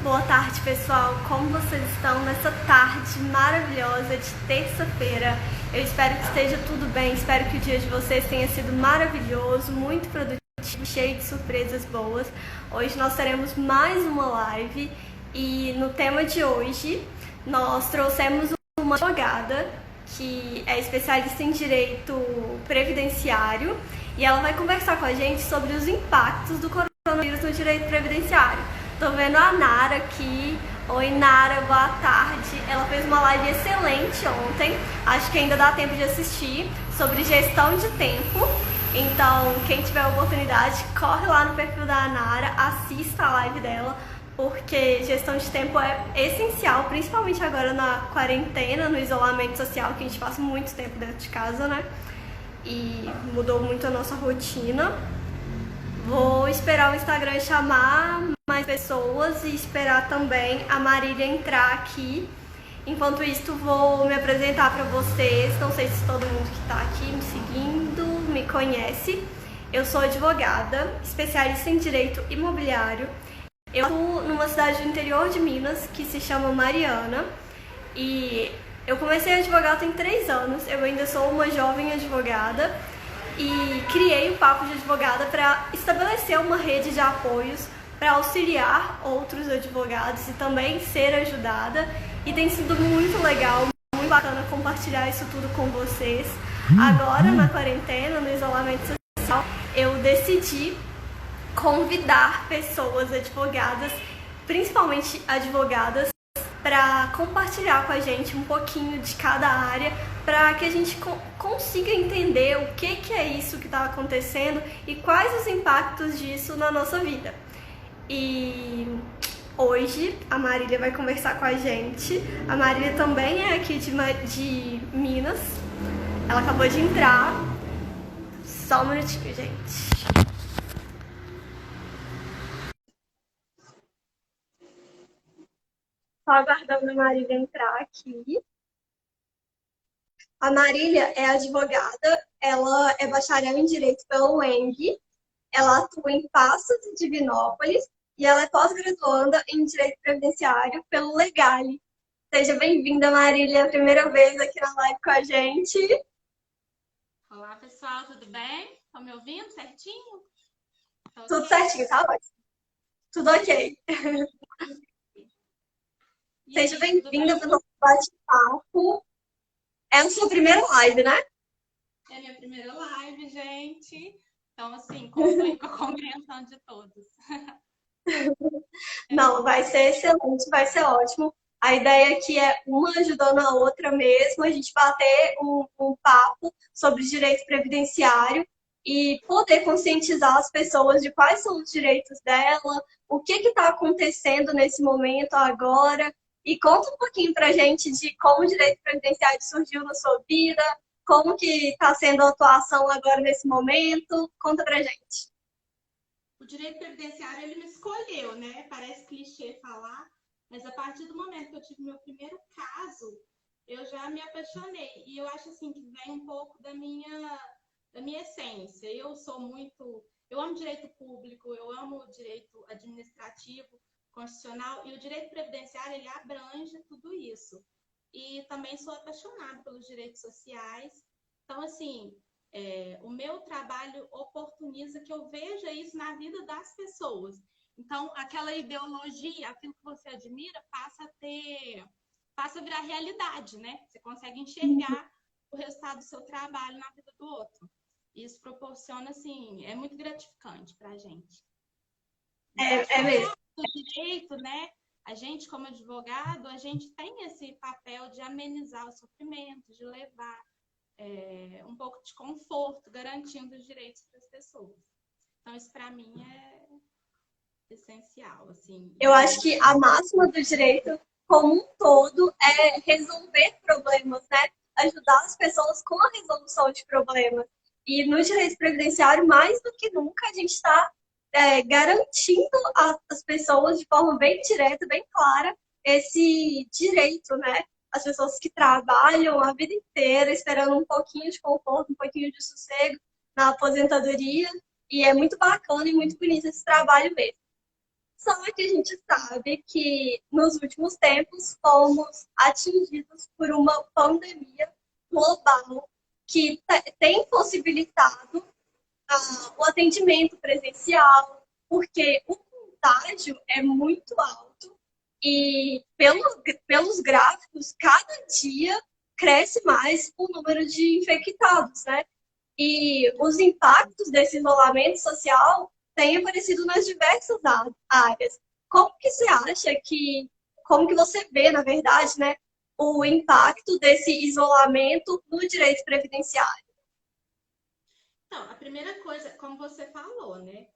Boa tarde, pessoal. Como vocês estão nessa tarde maravilhosa de terça-feira? Eu espero que esteja tudo bem, espero que o dia de vocês tenha sido maravilhoso, muito produtivo, cheio de surpresas boas. Hoje nós teremos mais uma live e no tema de hoje nós trouxemos uma advogada que é especialista em direito previdenciário e ela vai conversar com a gente sobre os impactos do coronavírus no direito previdenciário. Tô vendo a Nara aqui. Oi, Nara, boa tarde. Ela fez uma live excelente ontem. Acho que ainda dá tempo de assistir sobre gestão de tempo. Então, quem tiver a oportunidade, corre lá no perfil da Nara, assista a live dela, porque gestão de tempo é essencial, principalmente agora na quarentena, no isolamento social, que a gente passa muito tempo dentro de casa, né? E mudou muito a nossa rotina. Vou esperar o Instagram chamar mais pessoas e esperar também a Marília entrar aqui. Enquanto isso, vou me apresentar para vocês. Não sei se todo mundo que está aqui me seguindo me conhece. Eu sou advogada, especialista em direito imobiliário. Eu atuo numa cidade do interior de Minas que se chama Mariana. E eu comecei a advogar tem 3 anos. Eu ainda sou uma jovem advogada. E criei o Papo de Advogada para estabelecer uma rede de apoios para auxiliar outros advogados e também ser ajudada. E tem sido muito legal, muito bacana compartilhar isso tudo com vocês. Agora, na quarentena, no isolamento social, eu decidi convidar pessoas advogadas, principalmente advogadas, para compartilhar com a gente um pouquinho de cada área, para que a gente consiga entender o que é isso que está acontecendo e quais os impactos disso na nossa vida. E hoje a Marília vai conversar com a gente. A Marília também é aqui de Minas. Ela acabou de entrar. Só um minutinho, gente. Estou aguardando a Marília entrar aqui. A Marília é advogada, ela é bacharel em Direito pela UENG, ela atua em Passos e Divinópolis e ela é pós-graduanda em Direito Previdenciário pelo Legale. Seja bem-vinda, Marília, a primeira vez aqui na live com a gente. Olá, pessoal, tudo bem? Estão me ouvindo certinho? Tá Tudo ok? certinho, tá ótimo. Tudo ok. E Seja aí, tudo bem-vinda bem? para o nosso bate-papo. É a sua primeira live, né? É minha primeira live, gente. Então, assim, conto aí com a compreensão de todos. Não, vai ser excelente, vai ser ótimo. A ideia aqui é uma ajudando a outra mesmo, a gente bater um papo sobre direito previdenciário e poder conscientizar as pessoas de quais são os direitos dela, o que está acontecendo nesse momento agora. E conta um pouquinho para a gente de como o direito previdenciário surgiu na sua vida, como que está sendo a atuação agora nesse momento. Conta para a gente. O direito previdenciário, ele me escolheu, né? Parece clichê falar, mas a partir do momento que eu tive meu primeiro caso, eu já me apaixonei. E eu acho, assim, que vem um pouco da minha essência. Eu amo direito público, eu amo direito administrativo, constitucional, e o direito previdenciário, ele abrange tudo isso. E também sou apaixonada pelos direitos sociais. Então, assim, o meu trabalho oportuniza que eu veja isso na vida das pessoas. Então, aquela ideologia, aquilo que você admira, passa a virar realidade, né? Você consegue enxergar o resultado do seu trabalho na vida do outro. Isso proporciona, assim, é muito gratificante para a gente. Então, acho que É mesmo. o direito, né? A gente, como advogado, a gente tem esse papel de amenizar o sofrimento, de levar um pouco de conforto, garantindo os direitos para as pessoas. Então, isso para mim é essencial, assim. Eu acho que a máxima do direito como um todo é resolver problemas, né? Ajudar as pessoas com a resolução de problemas. E no direito previdenciário, mais do que nunca, a gente está garantindo às pessoas de forma bem direta, bem clara, esse direito, né? As pessoas que trabalham a vida inteira esperando um pouquinho de conforto, um pouquinho de sossego na aposentadoria. E é muito bacana e muito bonito esse trabalho mesmo. Só que a gente sabe que nos últimos tempos fomos atingidos por uma pandemia global que tem possibilitado o atendimento presencial, porque o contágio é muito alto e pelos gráficos, cada dia cresce mais o número de infectados, né? E os impactos desse isolamento social têm aparecido nas diversas áreas. Como que você acha que, como que você vê, na verdade, né, o impacto desse isolamento no direito previdenciário? Então, a primeira coisa, como você falou, né?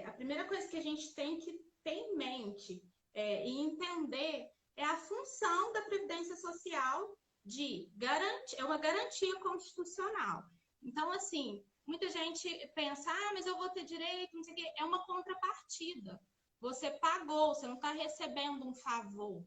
A primeira coisa que a gente tem que ter em mente e entender é a função da Previdência Social de garantir, é uma garantia constitucional. Então, assim, muita gente pensa, mas eu vou ter direito, não sei o quê. É uma contrapartida. Você pagou, você não está recebendo um favor.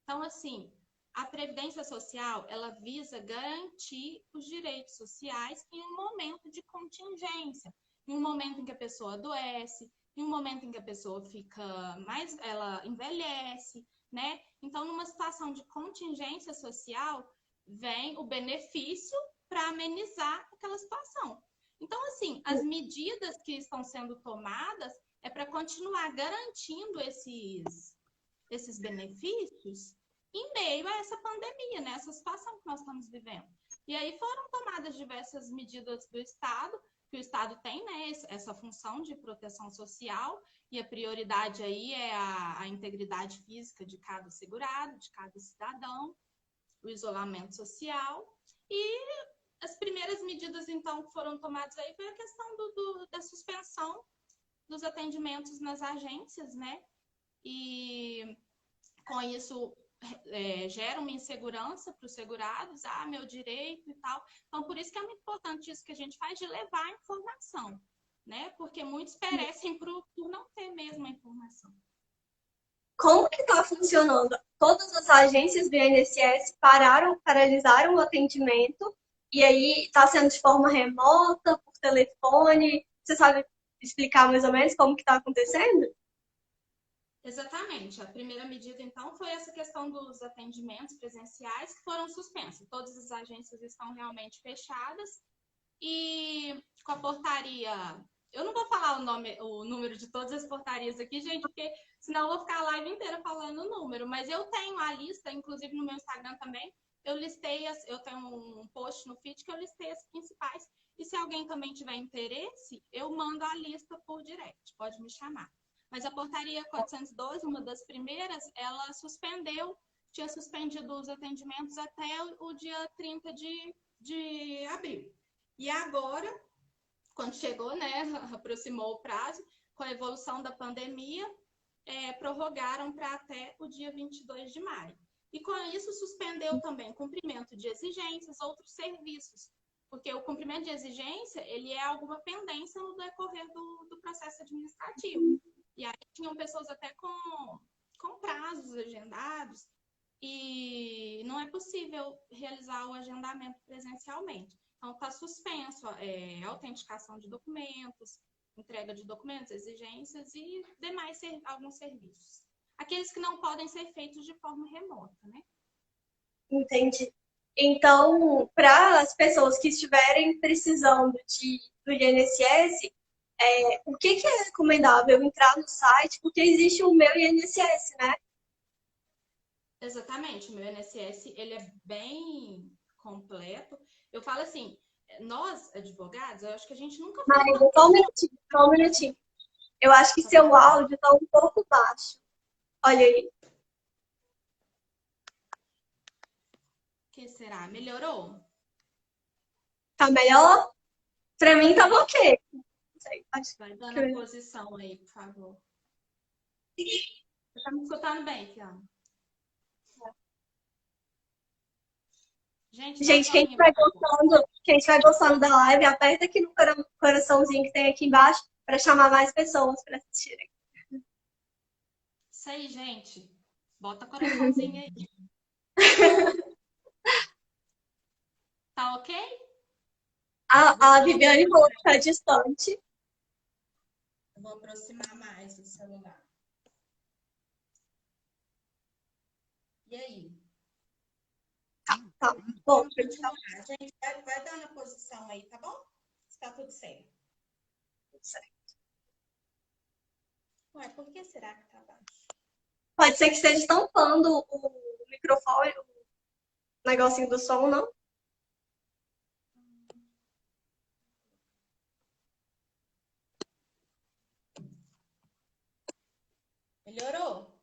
Então, assim, a Previdência Social, ela visa garantir os direitos sociais em um momento de contingência, em um momento em que a pessoa adoece, em um momento em que a pessoa fica mais, ela envelhece, né? Então, numa situação de contingência social, vem o benefício para amenizar aquela situação. Então, assim, as medidas que estão sendo tomadas é para continuar garantindo esses benefícios em meio a essa pandemia, né? Essa situação que nós estamos vivendo. E aí foram tomadas diversas medidas do Estado, que o Estado tem, né, essa função de proteção social, e a prioridade aí é a integridade física de cada segurado, de cada cidadão, o isolamento social. E as primeiras medidas, então, que foram tomadas aí foi a questão da suspensão dos atendimentos nas agências, né? E com isso gera uma insegurança para os segurados, meu direito e tal. Então, por isso que é muito importante isso que a gente faz, de levar a informação, né? Porque muitos perecem por não ter mesmo a informação. Como que está funcionando? Todas as agências do INSS paralisaram o atendimento e aí está sendo de forma remota, por telefone. Você sabe explicar mais ou menos como que está acontecendo? Exatamente. A primeira medida, então, foi essa questão dos atendimentos presenciais que foram suspensos. Todas as agências estão realmente fechadas e com a portaria... Eu não vou falar o número de todas as portarias aqui, gente, porque senão eu vou ficar a live inteira falando o número. Mas eu tenho a lista, inclusive no meu Instagram também, eu tenho um post no feed que eu listei as principais. E se alguém também tiver interesse, eu mando a lista por direct, pode me chamar. Mas a portaria 412, uma das primeiras, ela tinha suspendido os atendimentos até o dia 30 de abril. E agora, quando chegou, né, aproximou o prazo, com a evolução da pandemia, prorrogaram para até o dia 22 de maio. E com isso suspendeu também cumprimento de exigências, outros serviços, porque o cumprimento de exigência, ele é alguma pendência no decorrer do processo administrativo. E aí tinham pessoas até com prazos agendados e não é possível realizar o agendamento presencialmente. Então, está suspenso a autenticação de documentos, entrega de documentos, exigências e demais alguns serviços. Aqueles que não podem ser feitos de forma remota, né? Entendi. Então, para as pessoas que estiverem precisando do INSS, o que é recomendável entrar no site? Porque existe o meu INSS, né? Exatamente. O meu INSS, ele é bem completo. Eu falo assim, nós, advogados, eu acho que a gente nunca foi... Mas, só um minutinho. Eu acho que seu áudio está um pouco baixo. Olha aí. O que será? Melhorou? Tá melhor? Para mim tá ok. Não sei, Vai dando a posição aí, por favor. Você tá me escutando bem, Fiona? Gente, quem estiver gostando da live, aperta aqui no coraçãozinho que tem aqui embaixo para chamar mais pessoas para assistirem. Isso aí, gente. Bota coraçãozinho aí. Tá ok? A Viviane falou que tá distante. Eu vou aproximar mais do celular. E aí? Tá. Bom, Vamos continuar. Gente, vai dando a posição aí, tá bom? Está tudo certo. Ué, por que será que tá baixo? pode ser que esteja tampando o microfone, o negocinho do som, não? Melhorou?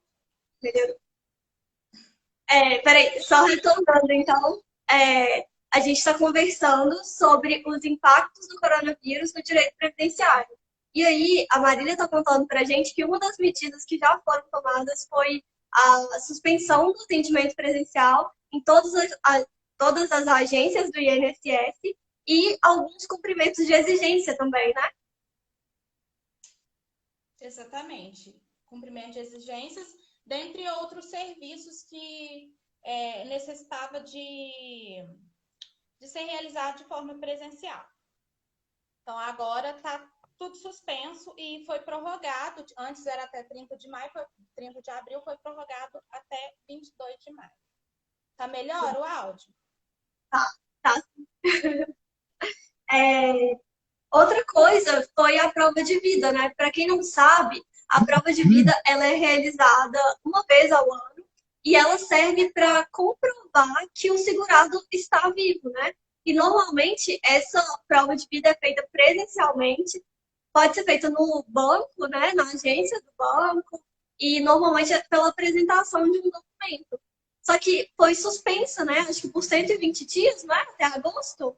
Melhorou. Peraí, só retornando, então, a gente está conversando sobre os impactos do coronavírus no direito previdenciário. E aí, a Marília está contando para a gente que uma das medidas que já foram tomadas foi a suspensão do atendimento presencial em todas as agências do INSS e alguns cumprimentos de exigência também, né? Exatamente. Cumprimento de exigências, dentre outros serviços que necessitava de ser realizado de forma presencial. Então, agora está tudo suspenso e foi prorrogado. Antes era até 30 de maio, 30 de abril, foi prorrogado até 22 de maio. Tá melhor o áudio? Tá, tá. É, outra coisa foi a prova de vida, né? Para quem não sabe, a prova de vida ela é realizada uma vez ao ano e ela serve para comprovar que o segurado está vivo, né? E normalmente essa prova de vida é feita presencialmente, pode ser feita no banco, né? Na agência do banco e normalmente é pela apresentação de um documento. Só que foi suspensa, né? Acho que por 120 dias, né? Até agosto.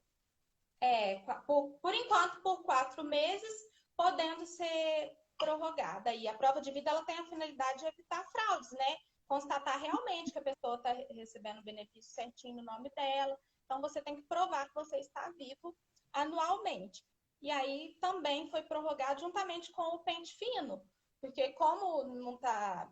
Por enquanto, por 4 meses, podendo ser prorrogada. E a prova de vida ela tem a finalidade de evitar fraudes, né? Constatar realmente que a pessoa está recebendo o benefício certinho no nome dela. Então, você tem que provar que você está vivo anualmente. E aí também foi prorrogado juntamente com o pente fino, porque como não tá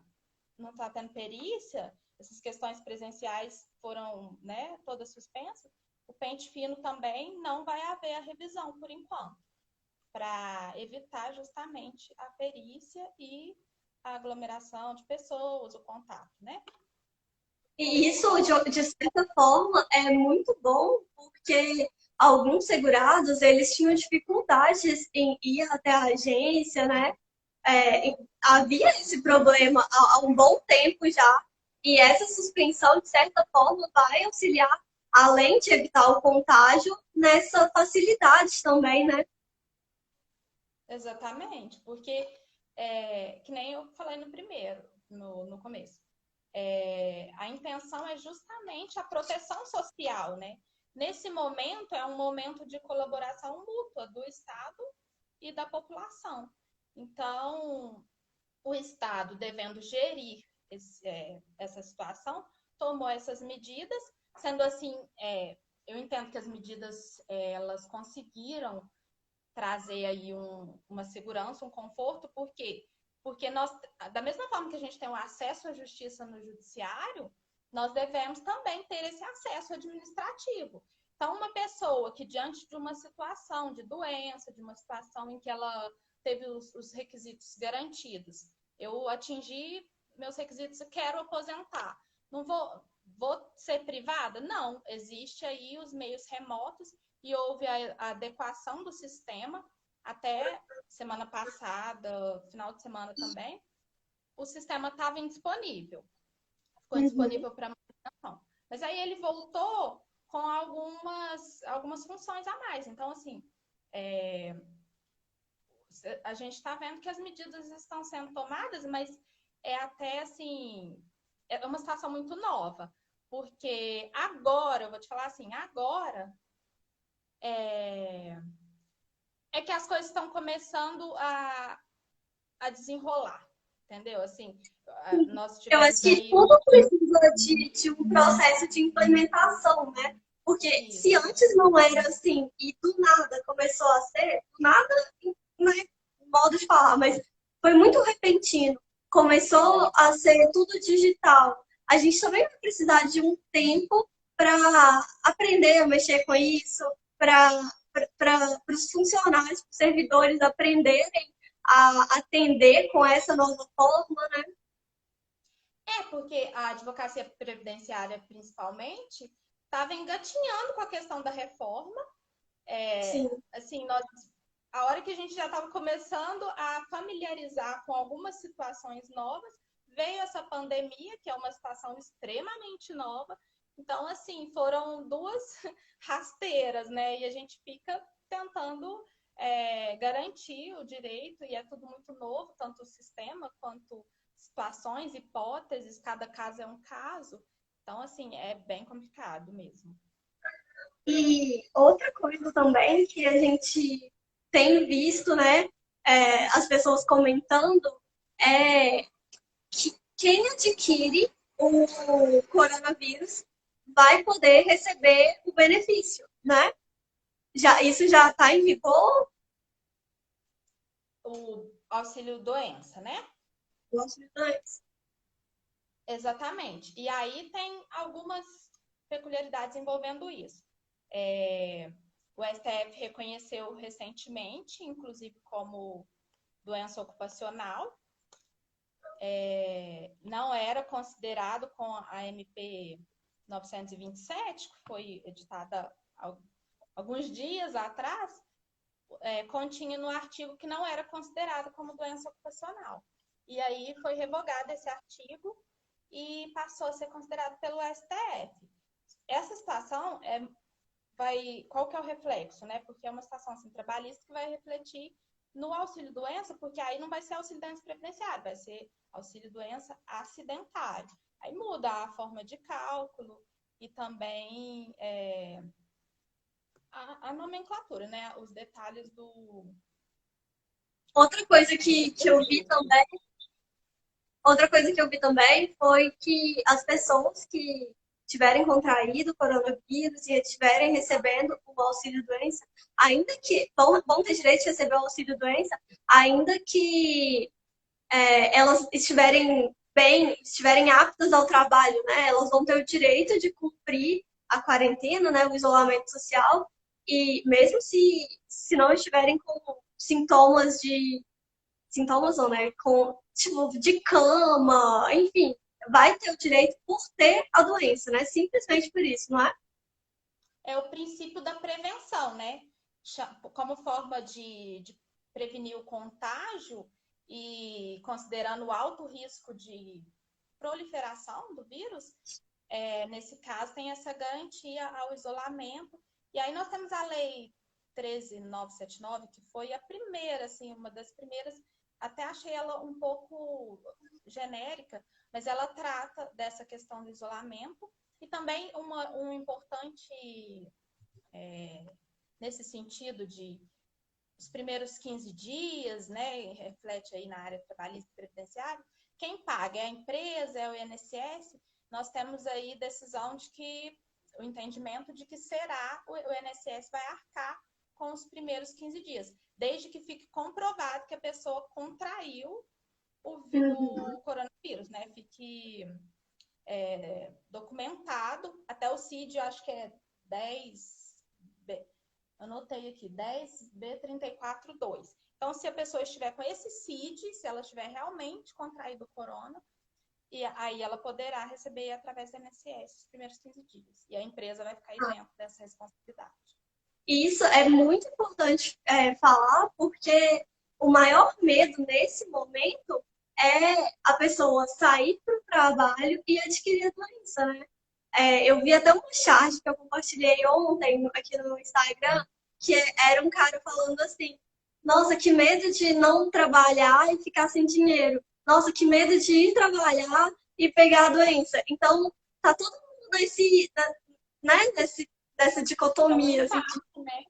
tendo perícia, essas questões presenciais foram, né, todas suspensas, o pente fino também não vai haver a revisão por enquanto, para evitar justamente a perícia e a aglomeração de pessoas, o contato, né? E isso, de certa forma, é muito bom, porque alguns segurados, eles tinham dificuldades em ir até a agência, né? Havia esse problema há um bom tempo já, e essa suspensão, de certa forma, vai auxiliar, além de evitar o contágio, nessa facilidade também, né? Exatamente, porque, que nem eu falei no começo, a intenção é justamente a proteção social, né? Nesse momento, é um momento de colaboração mútua do Estado e da população. Então, o Estado, devendo gerir essa situação, tomou essas medidas, sendo assim, eu entendo que as medidas elas conseguiram trazer aí uma segurança, um conforto, por quê? Porque nós, da mesma forma que a gente tem o acesso à justiça no judiciário, nós devemos também ter esse acesso administrativo. Então, uma pessoa que, diante de uma situação de doença, de uma situação em que ela teve os requisitos garantidos, eu atingi meus requisitos e quero aposentar, não vou ser privada? Não, existe aí os meios remotos e houve a adequação do sistema até semana passada, final de semana também, o sistema estava indisponível. Ficou indisponível para manutenção. Mas aí ele voltou com algumas funções a mais. Então, assim, a gente está vendo que as medidas estão sendo tomadas, mas é até assim, é uma situação muito nova. Porque agora, eu vou te falar assim, agora que as coisas estão começando a desenrolar, entendeu? Assim, nós Eu acho tivemos que aí tudo precisa de um processo de implementação, né? Porque isso, se antes não era assim e do nada começou a ser, do nada, né, modo de falar, mas foi muito repentino. Começou a ser tudo digital. A gente também vai precisar de um tempo para aprender a mexer com isso, para os funcionários, para os servidores aprenderem a atender com essa nova forma, né? Porque a advocacia previdenciária, principalmente, estava engatinhando com a questão da reforma. Sim. Assim, a hora que a gente já estava começando a familiarizar com algumas situações novas, veio essa pandemia, que é uma situação extremamente nova. Então, assim, foram duas rasteiras, né? E a gente fica tentando garantir o direito, e é tudo muito novo, tanto o sistema quanto situações, hipóteses, cada caso é um caso. Então, assim, é bem complicado mesmo. E outra coisa também que a gente tem visto, né, as pessoas comentando, é que quem adquire o coronavírus vai poder receber o benefício, né? Isso já está em vigor? O auxílio doença, né? Antes. Exatamente. E aí tem algumas peculiaridades envolvendo isso. O STF reconheceu recentemente, inclusive como doença ocupacional, não era considerado com a MP 927, que foi editada alguns dias atrás, continha no artigo que não era considerado como doença ocupacional. E aí foi revogado esse artigo e passou a ser considerado pelo STF. Essa situação qual que é o reflexo, né? Porque é uma situação assim, trabalhista que vai refletir no auxílio-doença, porque aí não vai ser auxílio-doença previdenciário, vai ser auxílio-doença acidentário. Aí muda a forma de cálculo e também a nomenclatura, né? Os detalhes do... Outra coisa que eu vi também Outra coisa que eu vi também foi que as pessoas que tiverem contraído o coronavírus e estiverem recebendo o auxílio-doença, ainda que vão ter direito de receber o auxílio-doença, ainda que elas estiverem bem, estiverem aptas ao trabalho, né? Elas vão ter o direito de cumprir a quarentena, né? O isolamento social, e mesmo se não estiverem com sintomas não, né? Com, tipo, de cama, enfim, vai ter o direito por ter a doença, né? Simplesmente por isso, não é? É o princípio da prevenção, né? Como forma de prevenir o contágio e considerando o alto risco de proliferação do vírus, nesse caso tem essa garantia ao isolamento. E aí nós temos a lei 13.979, que foi a primeira, assim, uma das primeiras, até achei ela um pouco genérica, mas ela trata dessa questão do isolamento. E também um importante nesse sentido de os primeiros 15 dias, né, reflete aí na área trabalhista e previdenciária, quem paga é a empresa, é o INSS, nós temos aí decisão de que, o entendimento de que será o INSS vai arcar com os primeiros 15 dias, desde que fique comprovado que a pessoa contraiu o coronavírus, né, fique documentado, até o CID, acho que é 10, anotei aqui, 10B342. Então, se a pessoa estiver com esse CID, se ela estiver realmente contraído o corona, e aí ela poderá receber através do INSS os primeiros 15 dias. E a empresa vai ficar isenta dessa responsabilidade. E isso é muito importante falar, porque o maior medo nesse momento é a pessoa sair para o trabalho e adquirir a doença, né? Eu vi até uma charge que eu compartilhei ontem aqui no Instagram, que era um cara falando assim: nossa, que medo de não trabalhar e ficar sem dinheiro. Nossa, que medo de ir trabalhar e pegar a doença. Então, tá todo mundo né, nessa É um dicotomia, assim, impacto, né?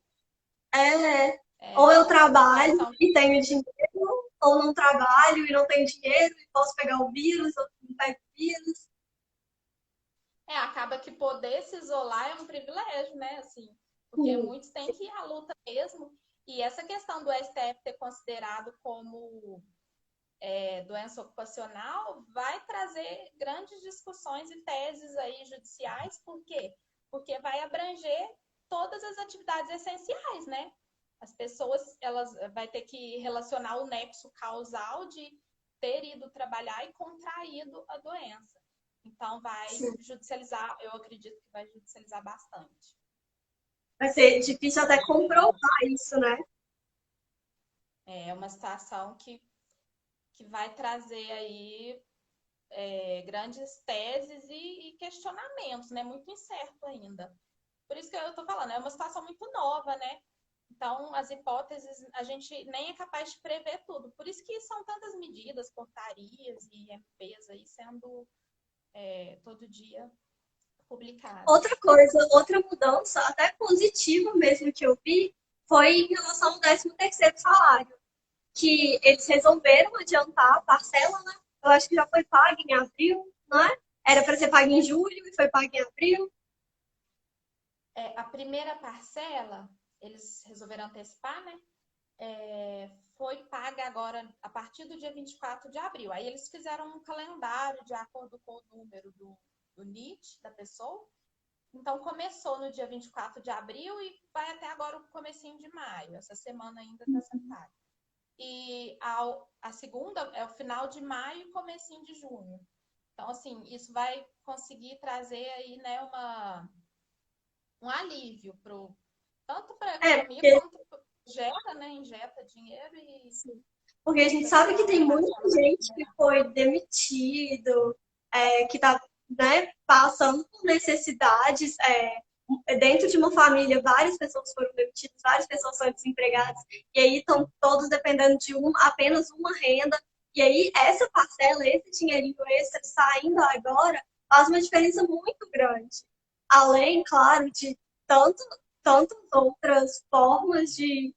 é, ou eu A trabalho questão e tenho dinheiro, ou não trabalho e não tenho dinheiro e posso pegar o vírus, ou não pego o vírus. acaba que poder se isolar é um privilégio, né? Assim, porque Sim. muitos têm que ir à luta mesmo. E essa questão do STF ter considerado como doença ocupacional vai trazer grandes discussões e teses aí judiciais. Por quê? Porque vai abranger todas as atividades essenciais, né? As pessoas, elas vai ter que relacionar o nexo causal de ter ido trabalhar e contraído a doença. Então, vai judicializar, eu acredito que vai judicializar bastante. Vai ser difícil até comprovar isso, né? É uma situação que vai trazer aí grandes teses e questionamentos, né? Muito incerto ainda. Por isso que eu estou falando, é uma situação muito nova, né? Então, as hipóteses, a gente nem é capaz de prever tudo. Por isso que são tantas medidas, portarias e MPs aí sendo todo dia publicadas. Outra coisa, outra mudança, até positiva mesmo que eu vi, foi em relação ao 13º salário, que eles resolveram adiantar a parcela, né? Eu acho que já foi paga em abril, não é? Era para ser paga em julho e foi paga em abril. A primeira parcela, eles resolveram antecipar, né? Foi paga agora a partir do dia 24 de abril. Aí eles fizeram um calendário de acordo com o número do NIT da pessoa. Então, começou no dia 24 de abril e vai até agora o comecinho de maio. Essa semana ainda está sendo paga. E a segunda é o final de maio e comecinho de junho. Então, assim, isso vai conseguir trazer aí, né, um alívio tanto para a economia quanto gera, né, injeta dinheiro e... Porque a gente sabe que tem muita gente que foi demitido, que está, né, passando por necessidades. Dentro de uma família, várias pessoas foram demitidas, várias pessoas foram desempregadas, e aí estão todos dependendo de apenas uma renda. E aí, essa parcela, esse dinheirinho extra saindo agora, faz uma diferença muito grande. Além, claro, de tantas outras formas de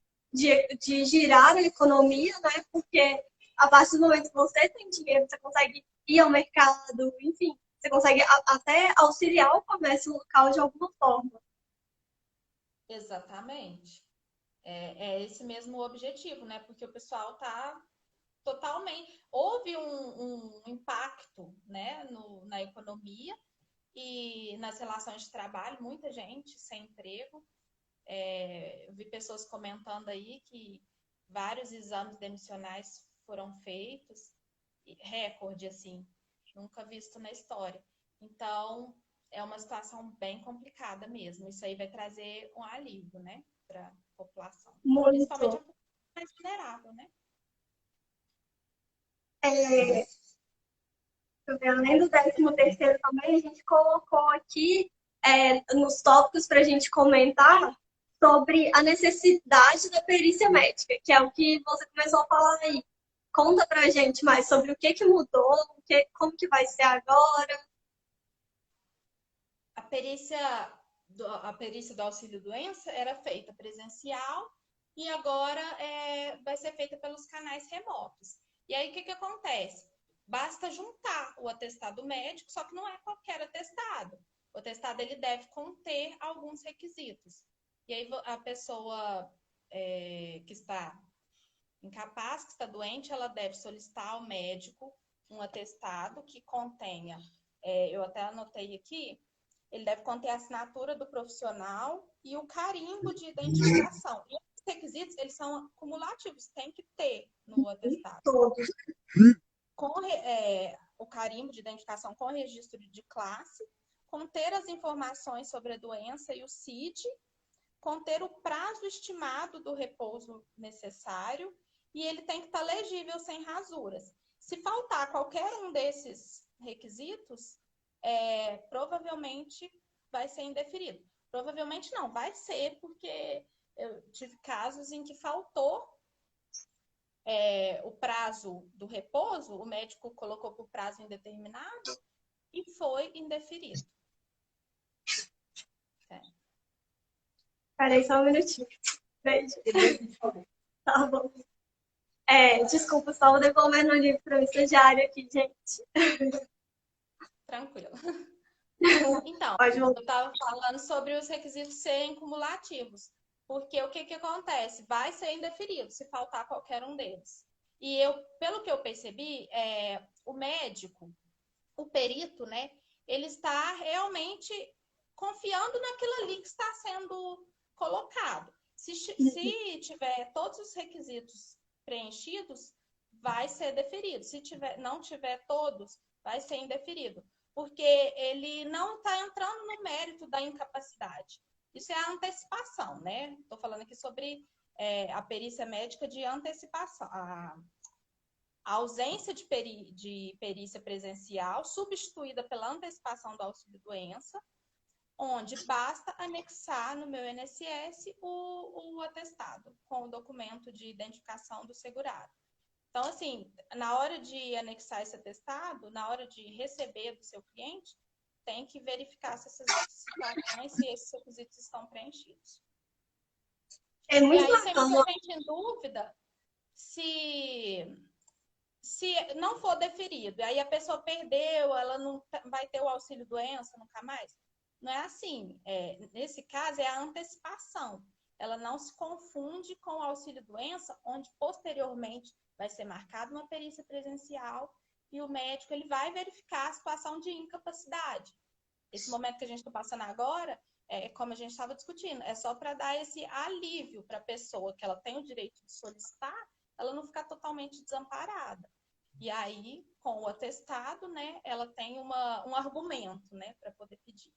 girar a economia, né? Porque a partir do momento que você tem dinheiro, você consegue ir ao mercado, enfim, você consegue até auxiliar o comércio local de alguma forma. Exatamente. É esse mesmo objetivo, né? Porque o pessoal está totalmente... Houve um impacto, né, na economia e nas relações de trabalho, muita gente sem emprego. Eu vi pessoas comentando aí que vários exames demissionais foram feitos, recorde, assim, nunca visto na história. Então, é uma situação bem complicada mesmo. Isso aí vai trazer um alívio, né, para a população. Muito. Principalmente a população mais vulnerável, né? Além do 13º também, a gente colocou aqui nos tópicos para a gente comentar sobre a necessidade da perícia médica, que é o que você começou a falar aí. Conta para a gente mais sobre o que mudou, como que vai ser agora. A perícia do auxílio-doença era feita presencial e agora vai ser feita pelos canais remotos. E aí, o que acontece? Basta juntar o atestado médico, só que não é qualquer atestado. O atestado ele deve conter alguns requisitos. E aí, a pessoa que está incapaz, que está doente, ela deve solicitar ao médico um atestado que contenha, eu até anotei aqui, ele deve conter a assinatura do profissional e o carimbo de identificação. E os requisitos, eles são cumulativos, tem que ter no atestado. Todos. O carimbo de identificação com registro de classe, conter as informações sobre a doença e o CID, conter o prazo estimado do repouso necessário e ele tem que estar legível sem rasuras. Se faltar qualquer um desses requisitos, provavelmente vai ser indeferido. Provavelmente não, vai ser, porque eu tive casos em que faltou o prazo do repouso, o médico colocou por prazo indeterminado e foi indeferido. Peraí, só um minutinho. Beijo. Tá bom. Desculpa, só vou devolvendo o livro para o estagiário aqui, gente. Tranquilo. Então, eu estava falando sobre os requisitos serem cumulativos. Porque o que acontece? Vai ser indeferido se faltar qualquer um deles. E pelo que eu percebi, o médico, o perito, né, ele está realmente confiando naquilo ali que está sendo colocado. Se tiver todos os requisitos preenchidos, vai ser deferido. Se não tiver todos, vai ser indeferido. Porque ele não está entrando no mérito da incapacidade. Isso é a antecipação, né? Estou falando aqui sobre a perícia médica de antecipação. A ausência de perícia presencial, substituída pela antecipação do auxílio-doença, onde basta anexar no meu INSS o atestado com o documento de identificação do segurado. Então, assim, na hora de anexar esse atestado, na hora de receber do seu cliente, tem que verificar se essas situações, se esses requisitos estão preenchidos. É muito e aí tem bacana. muita gente em dúvida se não for deferido, aí a pessoa perdeu, ela não vai ter o auxílio-doença nunca mais. Não é assim. Nesse caso, é a antecipação. Ela não se confunde com o auxílio-doença, onde posteriormente vai ser marcada uma perícia presencial e o médico ele vai verificar a situação de incapacidade. Esse momento que a gente está passando agora, como a gente estava discutindo, é só para dar esse alívio para a pessoa que ela tem o direito de solicitar, ela não ficar totalmente desamparada. E aí, com o atestado, né, ela tem um argumento, né, para poder pedir.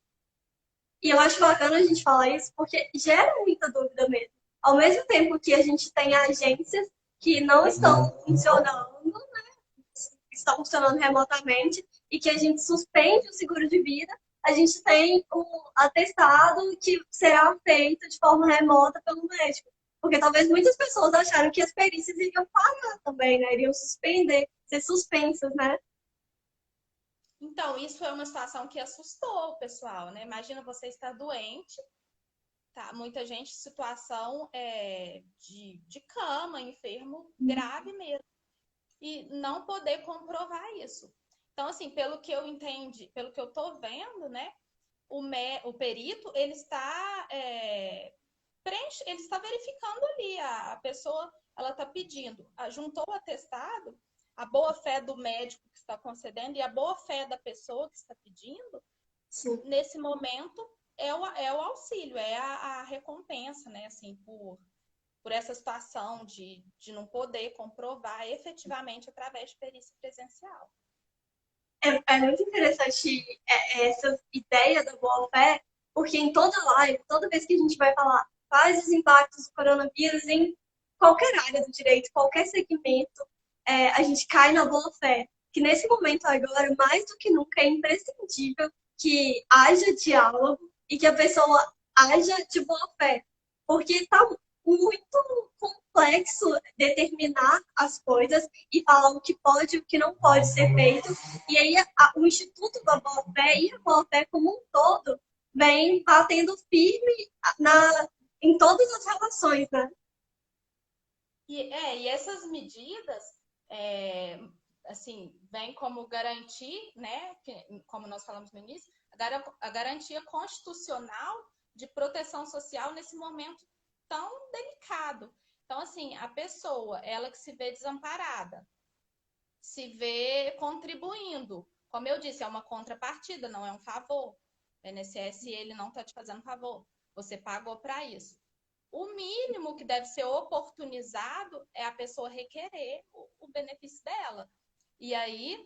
E eu acho bacana a gente falar isso porque gera muita dúvida mesmo. Ao mesmo tempo que a gente tem agências que não estão funcionando, né? Estão funcionando remotamente e que a gente suspende o seguro de vida, a gente tem o atestado que será feito de forma remota pelo médico. Porque talvez muitas pessoas acharam que as perícias iriam parar também, né? Iriam suspender, ser suspensas, né? Então, isso foi uma situação que assustou o pessoal, né? Imagina você estar doente, tá? Muita gente em situação de cama, enfermo, grave mesmo. E não poder comprovar isso. Então, assim, pelo que eu entendi, pelo que eu tô vendo, né? O perito, ele está verificando ali, a pessoa, ela está pedindo, juntou o atestado, a boa-fé do médico que está concedendo e a boa-fé da pessoa que está pedindo, Sim. nesse momento, é o auxílio, é a recompensa, né, assim, por essa situação de não poder comprovar efetivamente através de perícia presencial. É muito interessante essa ideia da boa-fé, porque em toda live, toda vez que a gente vai falar quais os impactos do coronavírus em qualquer área do direito, qualquer segmento, a gente cai na boa-fé. Que nesse momento agora, mais do que nunca, é imprescindível que haja diálogo e que a pessoa haja de boa-fé. Porque está muito complexo determinar as coisas e falar o que pode e o que não pode ser feito. E aí o Instituto da Boa-Fé e a Boa-Fé como um todo vem batendo firme em todas as relações, né? E essas medidas, assim, vêm como garantir, né, como nós falamos no início, a garantia constitucional de proteção social nesse momento tão delicado. Então, assim, a pessoa, ela que se vê desamparada, se vê contribuindo. Como eu disse, é uma contrapartida, não é um favor. O INSS, ele não está te fazendo favor. Você pagou para isso. O mínimo que deve ser oportunizado é a pessoa requerer o benefício dela. E aí,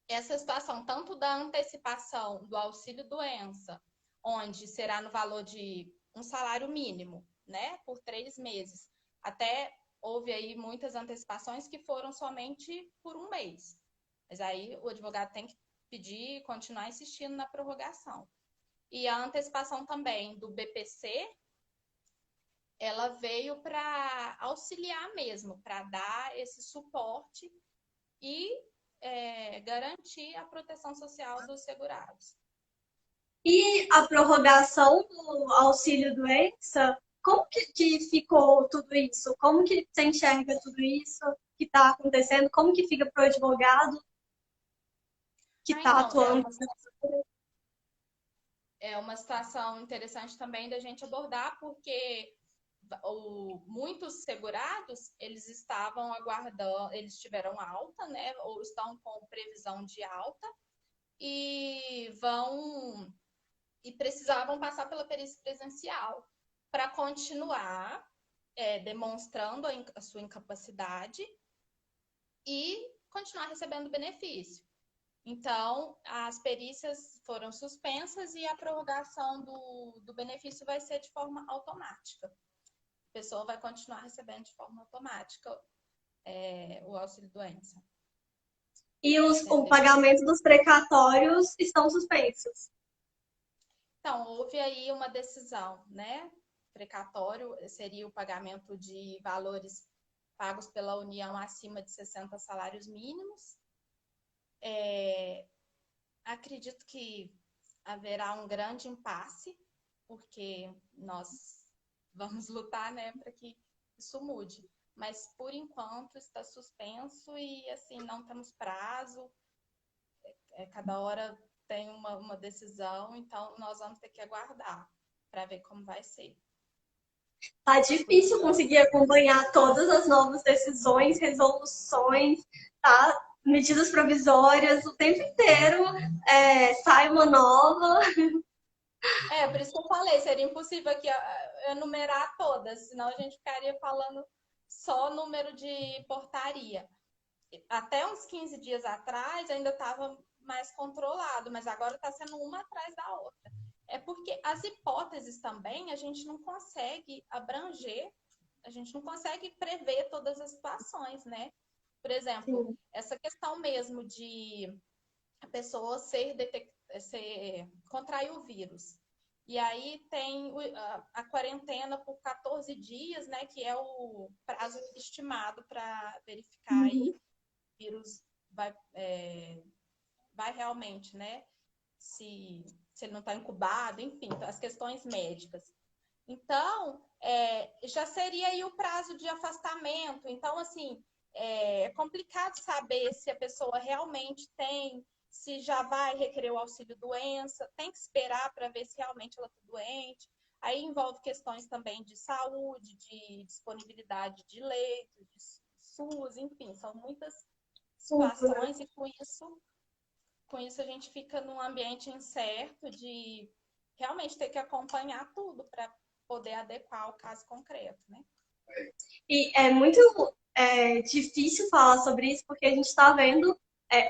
essa situação, tanto da antecipação do auxílio-doença, onde será no valor de um salário mínimo, né, por 3 meses, até houve aí muitas antecipações que foram somente por 1 mês. Mas aí o advogado tem que pedir, continuar insistindo na prorrogação. E a antecipação também do BPC, ela veio para auxiliar mesmo, para dar esse suporte e garantir a proteção social dos segurados. E a prorrogação do auxílio-doença, como que ficou tudo isso? Como que você enxerga tudo isso que está acontecendo? Como que fica para o advogado que está atuando? É uma situação interessante também da gente abordar, porque muitos segurados, eles estavam aguardando, eles tiveram alta, né, ou estão com previsão de alta, e precisavam passar pela perícia presencial para continuar demonstrando a sua incapacidade e continuar recebendo benefício. Então, as perícias foram suspensas e a prorrogação do benefício vai ser de forma automática. A pessoa vai continuar recebendo de forma automática o auxílio-doença. E o pagamento dos precatórios estão suspensos. Então, houve aí uma decisão, né? Precatório seria o pagamento de valores pagos pela União acima de 60 salários mínimos. Acredito que haverá um grande impasse, porque nós vamos lutar, né, para que isso mude. Mas, por enquanto, está suspenso e, assim, não temos prazo. Cada hora tem uma decisão, então nós vamos ter que aguardar para ver como vai ser. Tá difícil conseguir acompanhar todas as novas decisões, resoluções, tá? Medidas provisórias, o tempo inteiro sai uma nova. Por isso que eu falei, seria impossível aqui enumerar todas, senão a gente ficaria falando só número de portaria. Até uns 15 dias atrás ainda estava mais controlado, mas agora está sendo uma atrás da outra. É porque as hipóteses também a gente não consegue abranger, a gente não consegue prever todas as situações, né? Por exemplo, sim, essa questão mesmo de a pessoa contrair o vírus. E aí tem a quarentena por 14 dias, né? Que é o prazo estimado para verificar aí o vírus vai realmente, né? Se ele não está incubado, enfim, as questões médicas. Então, já seria aí o prazo de afastamento. Então, assim, é complicado saber se a pessoa realmente tem, se já vai requerer o auxílio-doença, tem que esperar para ver se realmente ela está doente. Aí envolve questões também de saúde, de disponibilidade de leitos, de SUS, enfim, são muitas situações e com isso a gente fica num ambiente incerto de realmente ter que acompanhar tudo para poder adequar ao caso concreto, né? E é muito difícil falar sobre isso porque a gente está vendo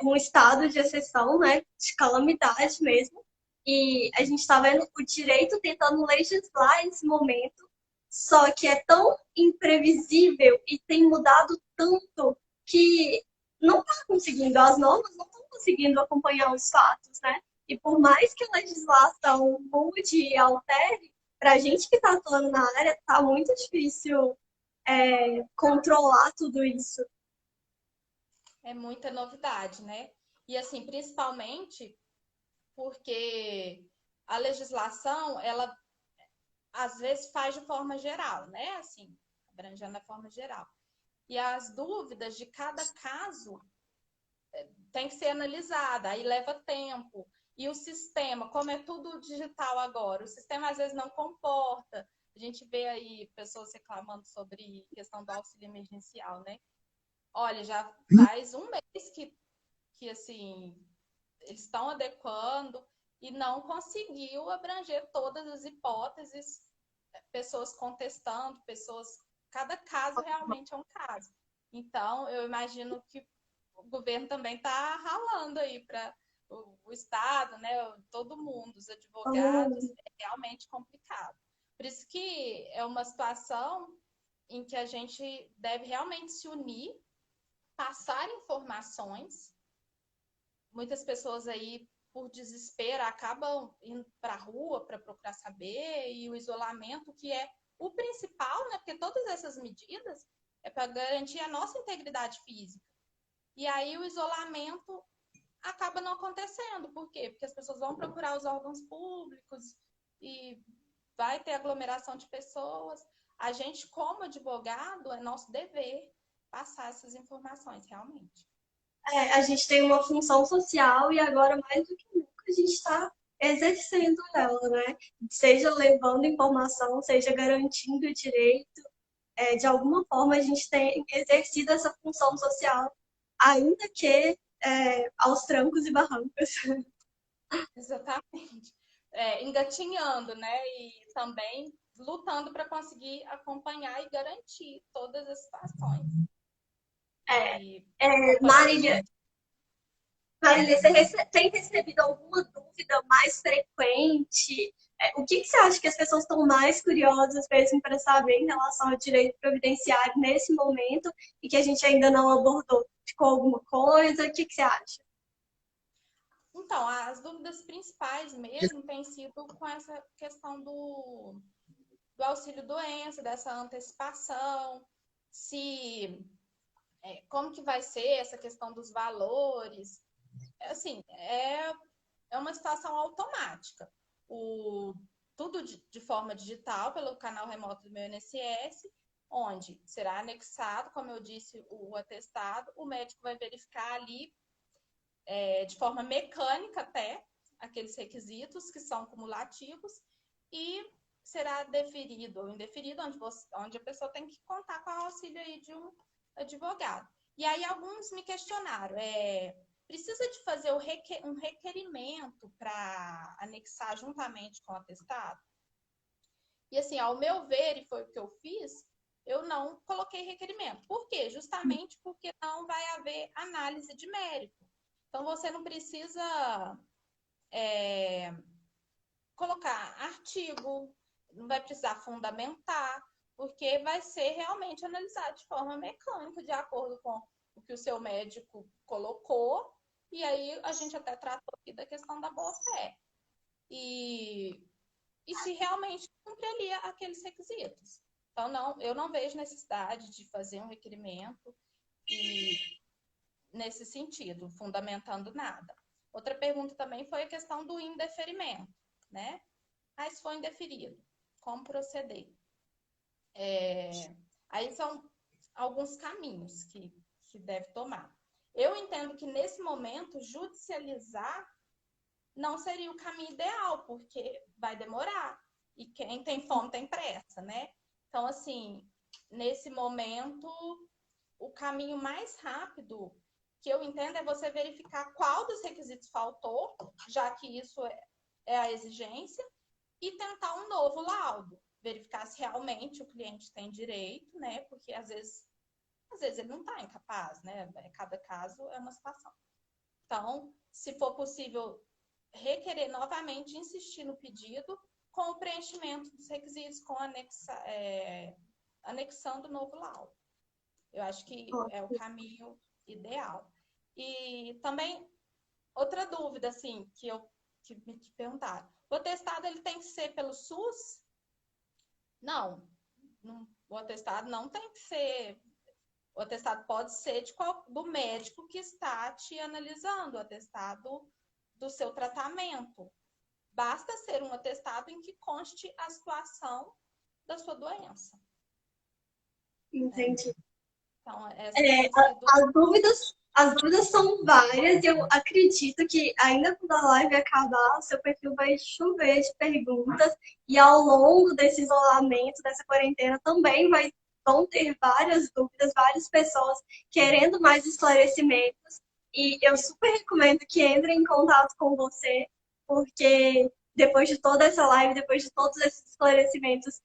um estado de exceção, né, de calamidade mesmo, e a gente está vendo o direito tentando legislar esse momento, só que é tão imprevisível e tem mudado tanto que não está conseguindo, as normas não estão conseguindo acompanhar os fatos, né? E por mais que a legislação mude e altere, para a gente que está atuando na área, está muito difícil controlar tudo isso. É muita novidade, né? E assim, principalmente porque a legislação, ela às vezes faz de forma geral, né? Assim, abrangendo a forma geral. E as dúvidas de cada caso tem que ser analisada, aí leva tempo. E o sistema, como é tudo digital agora, o sistema às vezes não comporta. A gente vê aí pessoas reclamando sobre questão do auxílio emergencial, né? Olha, já faz um mês que assim, eles estão adequando e não conseguiu abranger todas as hipóteses, pessoas contestando, cada caso realmente é um caso. Então, eu imagino que o governo também está ralando aí para o Estado, né? Todo mundo, os advogados, é realmente complicado. Por isso que é uma situação em que a gente deve realmente se unir, passar informações. Muitas pessoas aí, por desespero, acabam indo para a rua para procurar saber, e o isolamento, que é o principal, né? Porque todas essas medidas é para garantir a nossa integridade física. E aí o isolamento acaba não acontecendo. Por quê? Porque as pessoas vão procurar os órgãos públicos e vai ter aglomeração de pessoas. A gente, como advogado, é nosso dever passar essas informações, realmente. A gente tem uma função social e agora, mais do que nunca, a gente está exercendo ela, né? Seja levando informação, seja garantindo o direito. De alguma forma, a gente tem exercido essa função social, ainda que aos trancos e barrancos. Exatamente. Engatinhando, né? E também lutando para conseguir acompanhar e garantir todas as situações. E Marília, Marília, você tem recebido alguma dúvida mais frequente? O que você acha que as pessoas estão mais curiosas mesmo para saber em relação ao direito previdenciário nesse momento e que a gente ainda não abordou? Ficou alguma coisa? O que você acha? então, as dúvidas principais mesmo têm sido com essa questão do auxílio-doença, dessa antecipação, se como que vai ser essa questão dos valores. Assim, é uma situação automática. Tudo de forma digital pelo canal remoto do meu INSS, onde será anexado, como eu disse, o atestado, o médico vai verificar ali de forma mecânica até aqueles requisitos que são cumulativos e será deferido ou indeferido, onde a pessoa tem que contar com o auxílio aí de um advogado. E aí alguns me questionaram, precisa de fazer um requerimento para anexar juntamente com o atestado? E assim, ao meu ver, e foi o que eu fiz, eu não coloquei requerimento. Por quê? Justamente porque não vai haver análise de mérito. Então, você não precisa colocar artigo, não vai precisar fundamentar, porque vai ser realmente analisado de forma mecânica, de acordo com o que o seu médico colocou. E aí, a gente até tratou aqui da questão da boa-fé. E se realmente cumprir aqueles requisitos. Então, eu não vejo necessidade de fazer um requerimento nesse sentido, fundamentando nada. Outra pergunta também foi a questão do indeferimento, né? Se for indeferido, como proceder? Aí são alguns caminhos que deve tomar. Eu entendo que, nesse momento, judicializar não seria o caminho ideal, porque vai demorar. E quem tem fome tem pressa, né? Então, assim, nesse momento, o caminho mais rápido que eu entendo é você verificar qual dos requisitos faltou, já que isso é a exigência, e tentar um novo laudo. Verificar se realmente o cliente tem direito, né? Porque às vezes ele não está incapaz, né? Cada caso é uma situação. Então, se for possível, requerer novamente, insistir no pedido com o preenchimento dos requisitos, com anexando o novo laudo. Eu acho que é o caminho ideal. E também, outra dúvida, assim, que me perguntaram. O atestado, ele tem que ser pelo SUS? Não. O atestado não tem que ser... O atestado pode ser do médico que está te analisando, o atestado do seu tratamento. Basta ser um atestado em que conste a situação da sua doença. Entendi. Então, As dúvidas são várias e eu acredito que ainda quando a live acabar, o seu perfil vai chover de perguntas e ao longo desse isolamento, dessa quarentena, também vão ter várias dúvidas, várias pessoas querendo mais esclarecimentos e eu super recomendo que entrem em contato com você, porque depois de toda essa live, depois de todos esses esclarecimentos,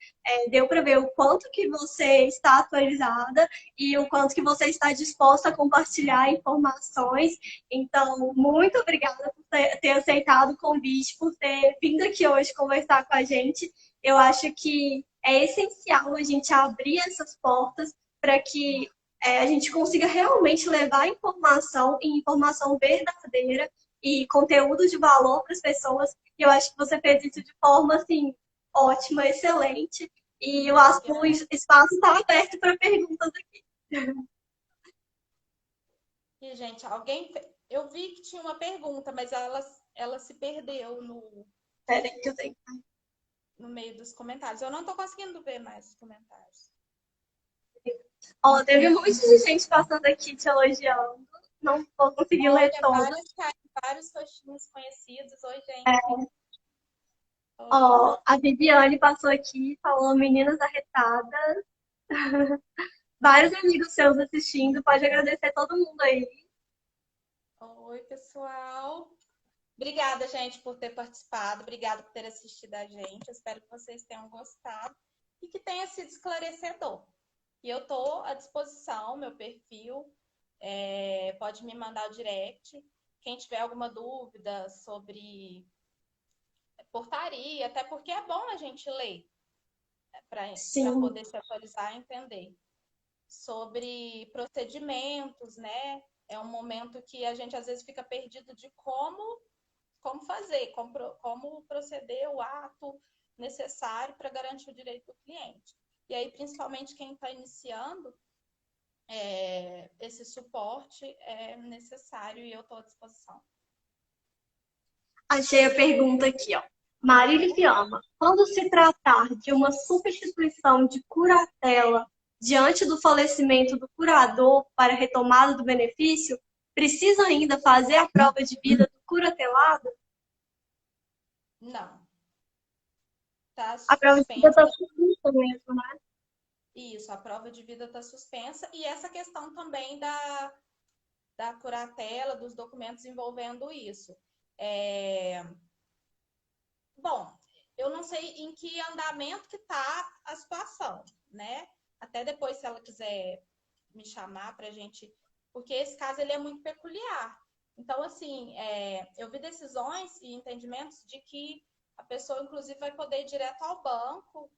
deu para ver o quanto que você está atualizada e o quanto que você está disposta a compartilhar informações. Então, muito obrigada por ter aceitado o convite, por ter vindo aqui hoje conversar com a gente. Eu acho que é essencial a gente abrir essas portas para que a gente consiga realmente levar informação e informação verdadeira e conteúdo de valor para as pessoas. E eu acho que você fez isso de forma, assim, ótima, excelente. E o espaço está aberto para perguntas aqui. E, gente, eu vi que tinha uma pergunta, mas ela se perdeu Peraí que eu tenho. No meio dos comentários. Eu não estou conseguindo ver mais os comentários. Teve um monte de gente passando aqui te elogiando. Não vou conseguir ler todas. Vários rostinhos conhecidos. Oi, gente. A Viviane passou aqui, falou meninas arretadas. Vários amigos seus assistindo. Pode agradecer todo mundo aí. Oi, pessoal. Obrigada, gente, por ter participado. Obrigada por ter assistido a gente. Espero que vocês tenham gostado e que tenha sido esclarecedor. E eu estou à disposição, meu perfil. pode me mandar o direct. Quem tiver alguma dúvida sobre portaria, até porque é bom a gente ler para Sim. poder se atualizar e entender. Sobre procedimentos, né? É um momento que a gente às vezes fica perdido de como fazer, como proceder o ato necessário para garantir o direito do cliente. E aí, principalmente quem está iniciando, esse suporte é necessário e eu estou à disposição. Achei a pergunta aqui, ó. Marília Fiamma, quando se tratar de uma substituição de curatela diante do falecimento do curador para retomada do benefício, precisa ainda fazer a prova de vida do curatelado? Não. Está A prova de vida suspensa. está suspensa mesmo, né? Isso, a prova de vida está suspensa. E essa questão também da curatela, dos documentos envolvendo isso. Bom, eu não sei em que andamento que está a situação, né? Até depois, se ela quiser me chamar para a gente... Porque esse caso ele é muito peculiar. Então, assim, eu vi decisões e entendimentos de que a pessoa, inclusive, vai poder ir direto ao banco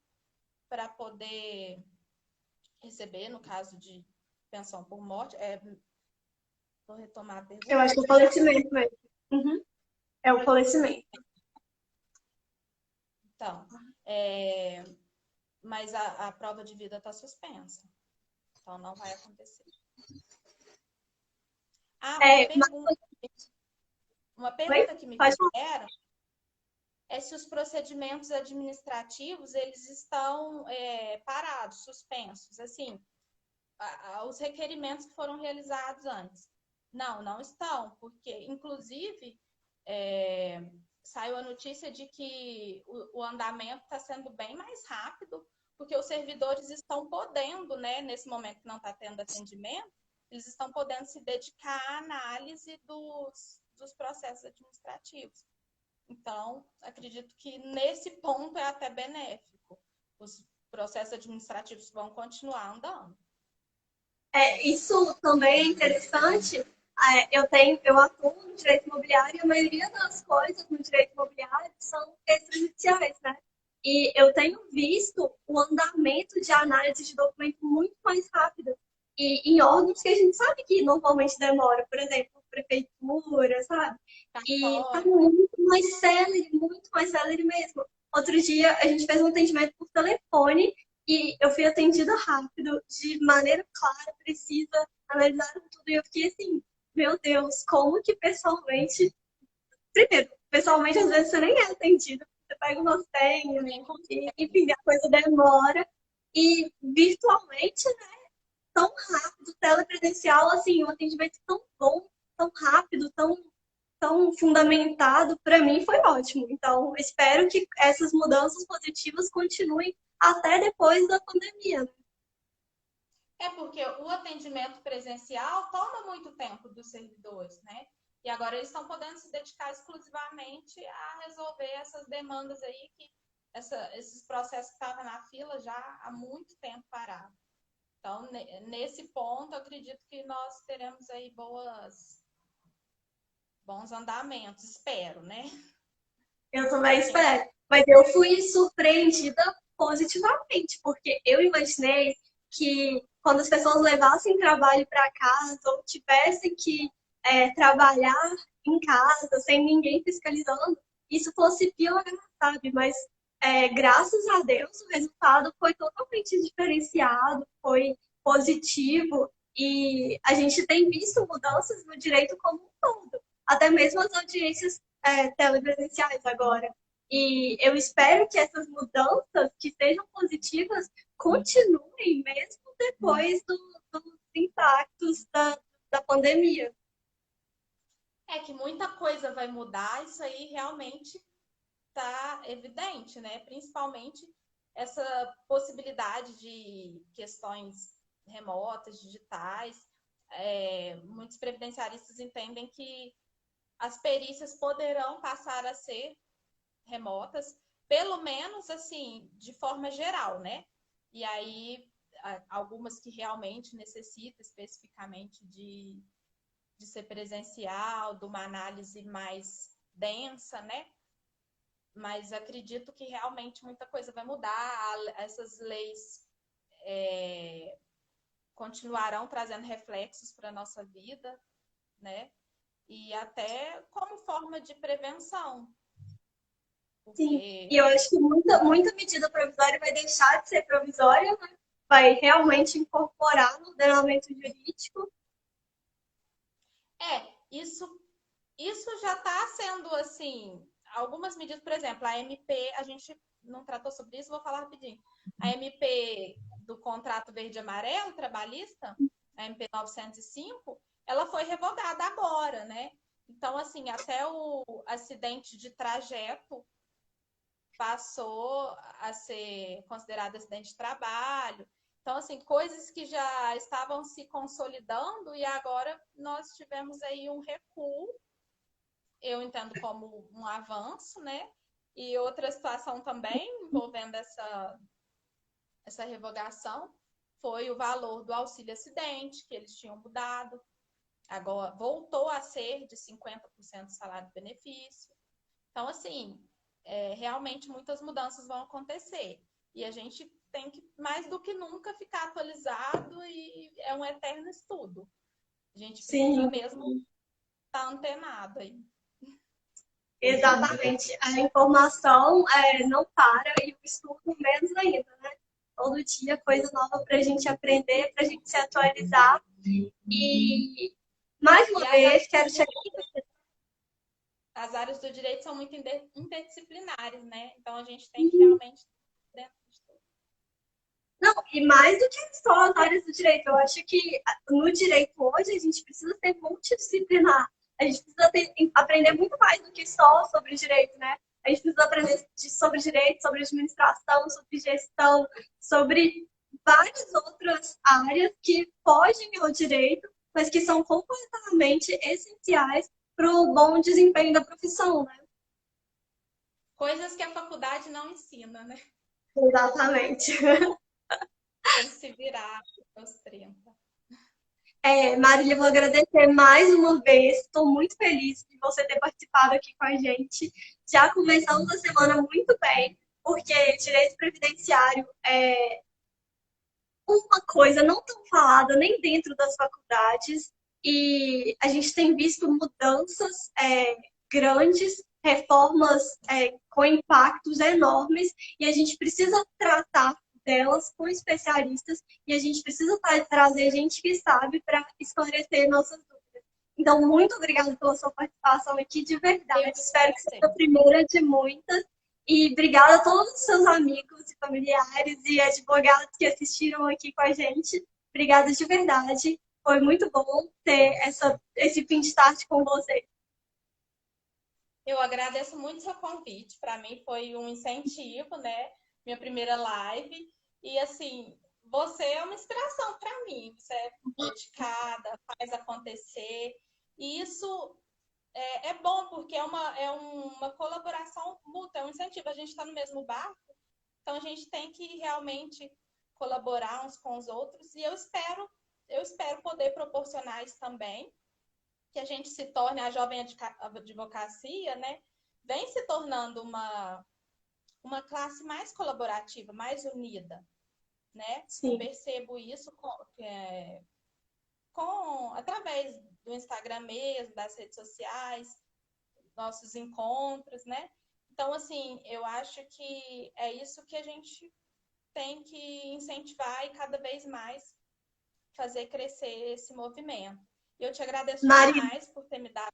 para poder receber, no caso de pensão por morte. Vou retomar a pergunta. Eu acho que é o falecimento mesmo. Uhum. É o falecimento. Então, mas a prova de vida está suspensa. Então, não vai acontecer. Uma pergunta que me fizeram é se os procedimentos administrativos eles estão parados, suspensos. Assim, os requerimentos que foram realizados antes. Não estão, porque, inclusive, saiu a notícia de que o andamento está sendo bem mais rápido, porque os servidores estão podendo, né, nesse momento que não está tendo atendimento, eles estão podendo se dedicar à análise dos processos administrativos. Então, acredito que nesse ponto é até benéfico. Os processos administrativos vão continuar andando. Isso também é interessante. Eu atuo no direito imobiliário e a maioria das coisas no direito imobiliário são extrajudiciais, né? E eu tenho visto o andamento de análise de documento muito mais rápido. E em órgãos que a gente sabe que normalmente demora, por exemplo, prefeitura, sabe? E tá muito mais célere mesmo. Outro dia a gente fez um atendimento por telefone e eu fui atendida rápido, de maneira clara, precisa, analisaram tudo. E eu fiquei assim, meu Deus, como que pessoalmente... Primeiro, pessoalmente às vezes você nem é atendido, você pega uma senha, enfim, a coisa demora. E virtualmente, né, tão rápido, telepresencial, assim, um atendimento tão bom, tão rápido, tão fundamentado, para mim foi ótimo. Então, espero que essas mudanças positivas continuem até depois da pandemia. Né? Porque o atendimento presencial toma muito tempo dos servidores, né? E agora eles estão podendo se dedicar exclusivamente a resolver essas demandas aí, esses processos que estavam na fila já há muito tempo parados. Então, nesse ponto, eu acredito que nós teremos aí bons andamentos, espero, né? Eu também espero. Mas eu fui surpreendida positivamente, porque eu imaginei que quando as pessoas levassem trabalho para casa ou tivessem que trabalhar em casa, sem ninguém fiscalizando, isso fosse piorar, sabe? Mas graças a Deus o resultado foi totalmente diferenciado, foi positivo e a gente tem visto mudanças no direito como um todo, até mesmo as audiências telepresenciais agora. E eu espero que essas mudanças, que sejam positivas, continuem mesmo depois dos impactos da pandemia. Que muita coisa vai mudar, isso aí realmente está evidente, né? Principalmente essa possibilidade de questões remotas, digitais. Muitos previdenciaristas entendem que as perícias poderão passar a ser remotas, pelo menos assim, de forma geral, né? E aí algumas que realmente necessitam especificamente de ser presencial, de uma análise mais densa, né? Mas acredito que realmente muita coisa vai mudar. Essas leis continuarão trazendo reflexos para a nossa vida, né? E até como forma de prevenção. Sim, Porque... e eu acho que muita medida provisória vai deixar de ser provisória, né? Vai realmente incorporar no ordenamento jurídico. Isso já está sendo, assim, algumas medidas, por exemplo, a MP, a gente não tratou sobre isso, vou falar rapidinho. A MP do contrato verde e amarelo trabalhista, a MP 905, ela foi revogada agora, né? Então, assim, até o acidente de trajeto passou a ser considerado acidente de trabalho. Então, assim, coisas que já estavam se consolidando e agora nós tivemos aí um recuo, eu entendo como um avanço, né? E outra situação também envolvendo essa revogação foi o valor do auxílio acidente, que eles tinham mudado. Agora voltou a ser de 50% do salário de benefício. Então, assim, realmente muitas mudanças vão acontecer. E a gente tem que, mais do que nunca, ficar atualizado e é um eterno estudo. A gente precisa mesmo estar antenado aí. Exatamente. A informação não para e o estudo menos ainda, né? Todo dia coisa nova para a gente aprender, para a gente se atualizar. E, mais uma vez, quero chegar... As áreas do direito são muito interdisciplinares, né? Então, a gente tem que realmente dentro de tudo. Não, e mais do que só as áreas do direito. Eu acho que no direito hoje a gente precisa ser multidisciplinar. A gente precisa aprender muito mais do que só sobre direito, né? A gente precisa aprender sobre direito, sobre administração, sobre gestão, sobre várias outras áreas que fogem ao direito, mas que são completamente essenciais para o bom desempenho da profissão, né? Coisas que a faculdade não ensina, né? Exatamente. Tem que se virar aos 30. Marília, vou agradecer mais uma vez. Estou muito feliz de você ter participado aqui com a gente. Já começamos a semana muito bem, porque direito previdenciário é uma coisa não tão falada nem dentro das faculdades. E a gente tem visto mudanças grandes, reformas com impactos enormes, e a gente precisa tratar delas com especialistas e a gente precisa trazer gente que sabe para esclarecer nossas dúvidas. Então, muito obrigada pela sua participação aqui, de verdade. Espero que seja a primeira de muitas. E obrigada a todos os seus amigos e familiares e advogados que assistiram aqui com a gente. Obrigada de verdade. Foi muito bom ter esse fim de tarde com você. Eu agradeço muito o seu convite. Para mim foi um incentivo, né? Minha primeira live. E, assim, você é uma inspiração para mim. Você é dedicada, faz acontecer. E isso é bom, porque é uma colaboração mútua, é um incentivo. A gente está no mesmo barco, então a gente tem que realmente colaborar uns com os outros. E eu espero poder proporcionar isso também, que a gente se torne, a jovem advocacia, né? Vem se tornando uma classe mais colaborativa, mais unida, né? Sim. Eu percebo isso através do Instagram mesmo, das redes sociais, nossos encontros, né? Então, assim, eu acho que é isso que a gente tem que incentivar e cada vez mais fazer crescer esse movimento. E eu te agradeço demais por ter me dado...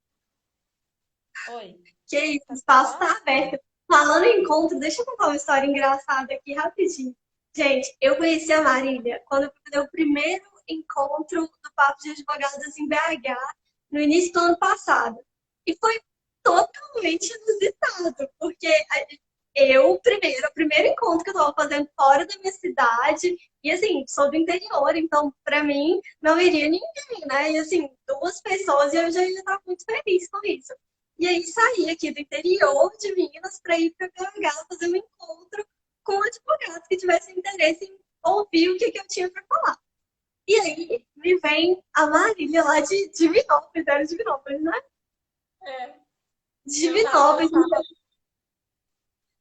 Oi. Que isso, o espaço está aberto. Falando em encontro, deixa eu contar uma história engraçada aqui rapidinho. Gente, eu conheci a Marília quando eu fui o primeiro encontro do Papo de Advogadas em BH, no início do ano passado. E foi totalmente inusitado, porque o primeiro encontro que eu estava fazendo fora da minha cidade, e assim, sou do interior, então para mim não iria ninguém, né? E assim, 2 pessoas e eu já ia estar muito feliz com isso. E aí saí aqui do interior de Minas para ir para BH fazer um encontro com advogados que tivessem interesse em ouvir o que, que eu tinha para falar. E aí me vem a Marília lá de Divinópolis, era Divinópolis, né? É, eu Divinópolis, tava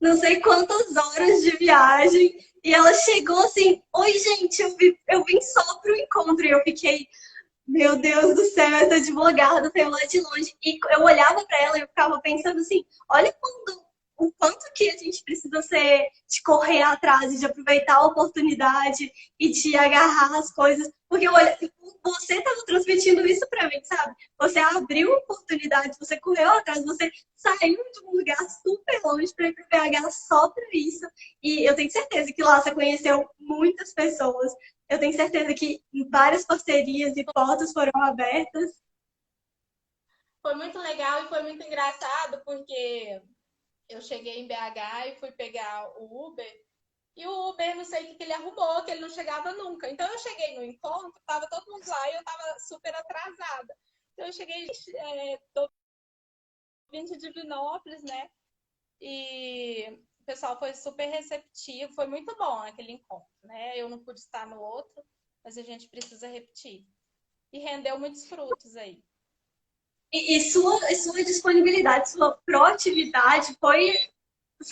não sei quantas horas de viagem. E ela chegou assim: oi, gente, eu vim só pro encontro. E eu fiquei, meu Deus do céu, essa advogada saiu lá de longe. E eu olhava para ela e eu ficava pensando assim: olha o quanto que a gente precisa ser de correr atrás e de aproveitar a oportunidade e de agarrar as coisas. Porque olha, você estava transmitindo isso para mim, sabe? Você abriu oportunidades, você correu atrás, você saiu de um lugar super longe para ir para o BH só para isso. E eu tenho certeza que lá você conheceu muitas pessoas. Eu tenho certeza que várias parcerias e portas foram abertas. Foi muito legal e foi muito engraçado, porque eu cheguei em BH e fui pegar o Uber. E o Uber, não sei o que ele arrumou, que ele não chegava nunca. Então eu cheguei no encontro, tava todo mundo lá e eu tava super atrasada. Então eu cheguei, tô vindo de Divinópolis, né? E o pessoal foi super receptivo, foi muito bom aquele encontro, né? Eu não pude estar no outro, mas a gente precisa repetir. E rendeu muitos frutos aí. Sua disponibilidade, sua proatividade foi,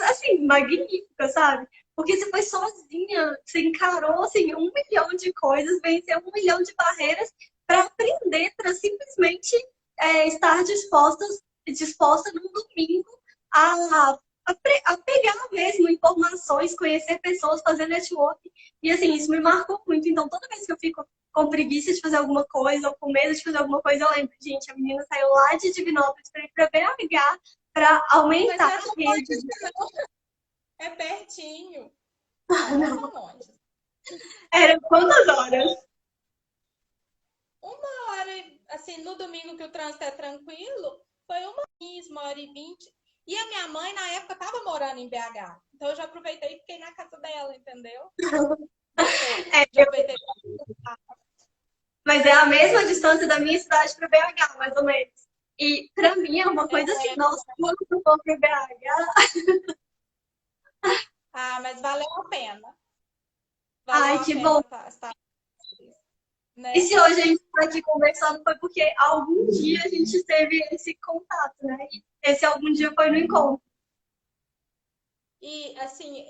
assim, magnífica, sabe? Porque você foi sozinha, você encarou, assim, 1 milhão de coisas, venceu 1 milhão de barreiras para aprender, para simplesmente estar disposta num domingo a, a pegar mesmo informações, conhecer pessoas, fazer network. E, assim, isso me marcou muito. Então, toda vez que eu fico com preguiça de fazer alguma coisa ou com medo de fazer alguma coisa, eu lembro, gente, a menina saiu lá de Divinópolis para ir para BH para Mas aumentar não é a tão rede. longe, não. É pertinho. Não é tão longe. Era quantas horas? 1 hora, assim, no domingo que o trânsito é tranquilo, foi 1 hora e 15, 1 hora e 20. E a minha mãe, na época, estava morando em BH. Então eu já aproveitei e fiquei na casa dela, entendeu? É, Já aproveitei. mas é a mesma distância da minha cidade para BH, mais ou menos. E para mim é uma coisa assim, nossa, quando eu vou para BH, Ah, mas valeu a pena. Valeu ai, a que bom. pena estar, E né? se hoje a gente está aqui conversando foi porque algum dia a gente teve esse contato, né? E esse algum dia foi no encontro. E, assim,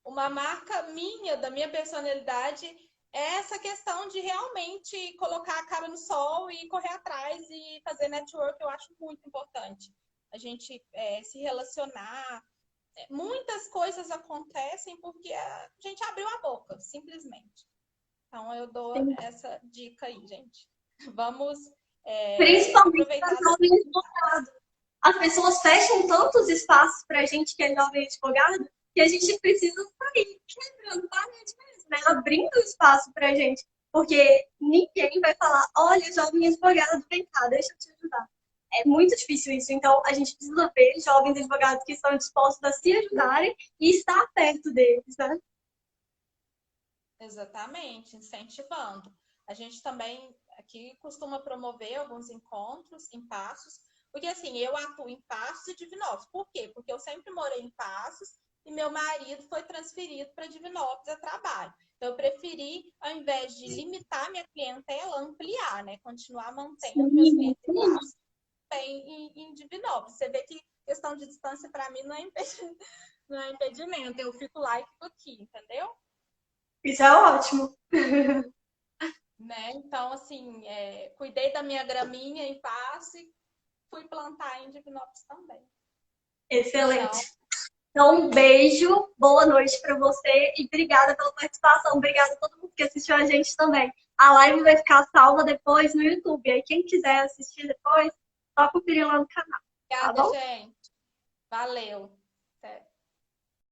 uma marca minha, da minha personalidade, é essa questão de realmente colocar a cara no sol e correr atrás e fazer network, eu acho muito importante. A gente se relacionar. Muitas coisas acontecem porque a gente abriu a boca, simplesmente. Então, eu dou Sim. essa dica aí, gente. Vamos Principalmente para aproveitar. jovem advogado. As pessoas fecham tantos espaços para a gente que é jovem advogado que a gente precisa sair quebrando parede mesmo, né? Abrindo espaço para a gente. Porque ninguém vai falar, olha, jovem advogado, vem cá, deixa eu te ajudar. É muito difícil isso. Então, a gente precisa ver jovens advogados que estão dispostos a se ajudarem e estar perto deles, né? Exatamente, incentivando. A gente também aqui costuma promover alguns encontros em Passos, porque assim, eu atuo em Passos e Divinópolis. Por quê? Porque eu sempre morei em Passos e meu marido foi transferido para Divinópolis a trabalho. Então, eu preferi, ao invés de limitar minha clientela, ampliar, né? Continuar mantendo meus Sim, clientes em Passos em Divinópolis. Você vê que questão de distância para mim não é impedimento. Eu fico lá e fico aqui, entendeu? isso é ótimo. Né? Então, assim, cuidei da minha graminha em paz e fui plantar em Divinópolis também. Então, Excelente. Então, um beijo, boa noite para você e obrigada pela participação. Obrigada a todo mundo que assistiu a gente também. A live vai ficar salva depois no YouTube. Aí, quem quiser assistir depois, só conferir lá no canal. Tá obrigada, bom? gente. Valeu.